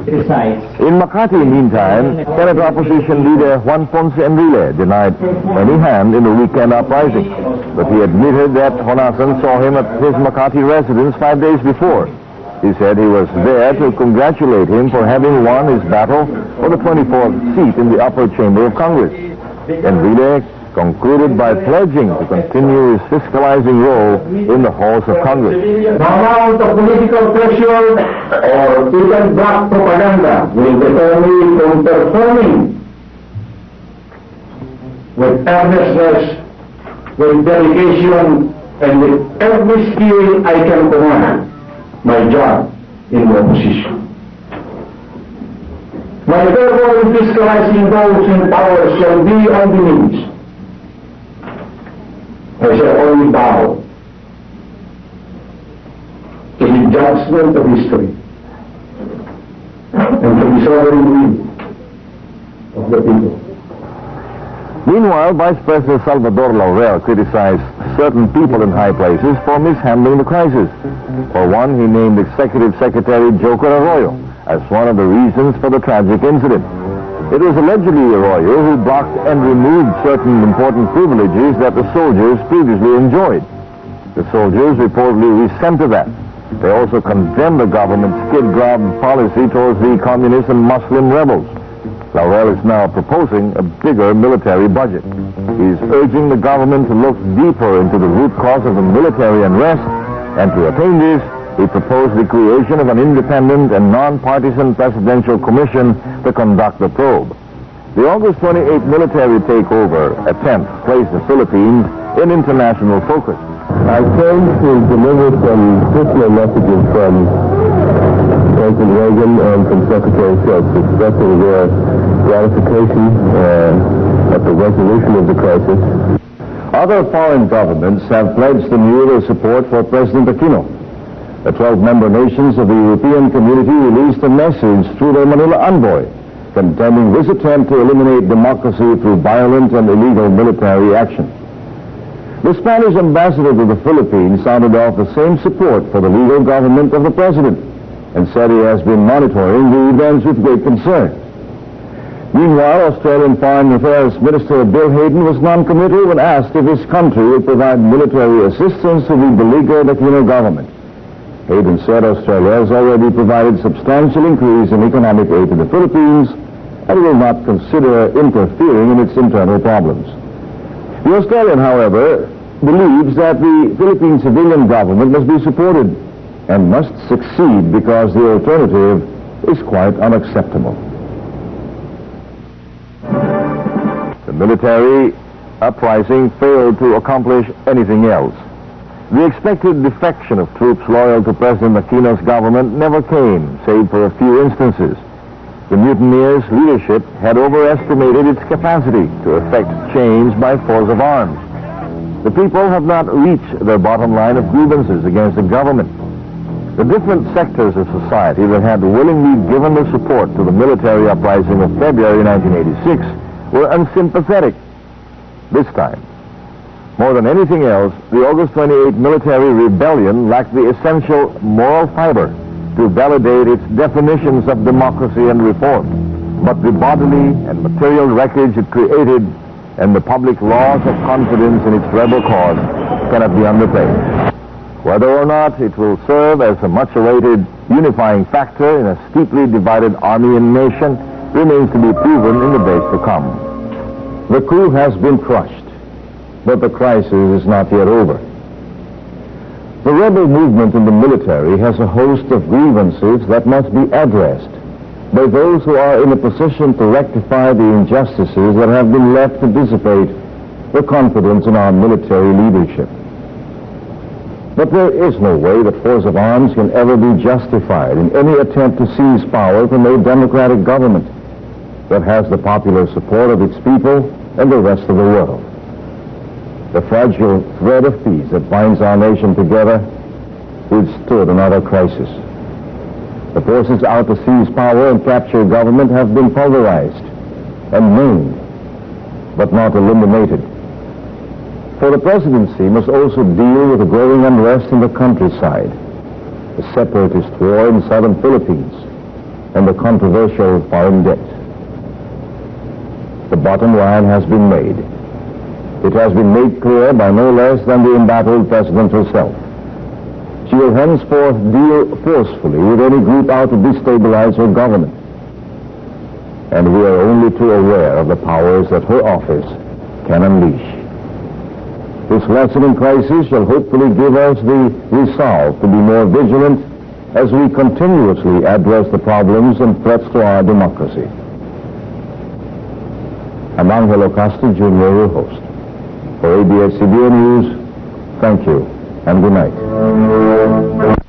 In Makati, meantime, Senate Opposition Leader Juan Ponce Enrile denied any hand in the weekend uprising, but he admitted that Honasan saw him at his Makati residence 5 days before. He said he was there to congratulate him for having won his battle for the 24th seat in the upper chamber of Congress. Enrile concluded by pledging to continue his fiscalizing role in the halls of Congress. The amount of political pressure or even black propaganda will deter me from performing with earnestness, with dedication, and with every skill I can command my job in the opposition. My fervor in fiscalizing those in power shall be on the knees. I shall only bow to the judgment of history and to the sovereign will of the people. Meanwhile, Vice President Salvador Laurel criticized certain people in high places for mishandling the crisis. For one, he named Executive Secretary Joker Arroyo as one of the reasons for the tragic incident. It was allegedly Arroyo who blocked and removed certain important privileges that the soldiers previously enjoyed. The soldiers reportedly resented that. They also condemned the government's skid-grab policy towards the communist and Muslim rebels. Laurel is now proposing a bigger military budget. He is urging the government to look deeper into the root cause of the military unrest, and to attain this, he proposed the creation of an independent and non-partisan presidential commission to conduct the probe. The August 28th military takeover attempt placed the Philippines in international focus. I came to deliver some personal messages from President Reagan and from Secretary Shultz expressing their gratification at the resolution of the crisis. Other foreign governments have pledged anew their support for President Aquino. The 12-member nations of the European Community released a message through their Manila envoy, condemning this attempt to eliminate democracy through violent and illegal military action. The Spanish ambassador to the Philippines sounded off the same support for the legal government of the president, and said he has been monitoring the events with great concern. Meanwhile, Australian Foreign Affairs Minister Bill Hayden was non-committal when asked if his country would provide military assistance to the beleaguered Aquino government. Hayden said Australia has already provided substantial increase in economic aid to the Philippines and will not consider interfering in its internal problems. The Australian, however, believes that the Philippine civilian government must be supported and must succeed because the alternative is quite unacceptable. The military uprising failed to accomplish anything else. The expected defection of troops loyal to President Aquino's government never came, save for a few instances. The mutineers' leadership had overestimated its capacity to effect change by force of arms. The people have not reached their bottom line of grievances against the government. The different sectors of society that had willingly given their support to the military uprising of February 1986 were unsympathetic. This time, more than anything else, the August 28 military rebellion lacked the essential moral fiber to validate its definitions of democracy and reform. But the bodily and material wreckage it created and the public loss of confidence in its rebel cause cannot be underplayed. Whether or not it will serve as a much-awaited unifying factor in a steeply divided army and nation remains to be proven in the days to come. The coup has been crushed, but the crisis is not yet over. The rebel movement in the military has a host of grievances that must be addressed by those who are in a position to rectify the injustices that have been left to dissipate the confidence in our military leadership. But there is no way that force of arms can ever be justified in any attempt to seize power from a democratic government that has the popular support of its people and the rest of the world. The fragile thread of peace that binds our nation together withstood another crisis. The forces out to seize power and capture government have been pulverized and maimed, but not eliminated. For the presidency must also deal with the growing unrest in the countryside, the separatist war in southern Philippines, and the controversial foreign debt. The bottom line has been made. It has been made clear by no less than the embattled president herself. She will henceforth deal forcefully with any group out to destabilize her government. And we are only too aware of the powers that her office can unleash. This lesson in crisis shall hopefully give us the resolve to be more vigilant as we continuously address the problems and threats to our democracy. I'm Angelo Costa, Jr., your host. For ABS-CBN News, thank you and good night.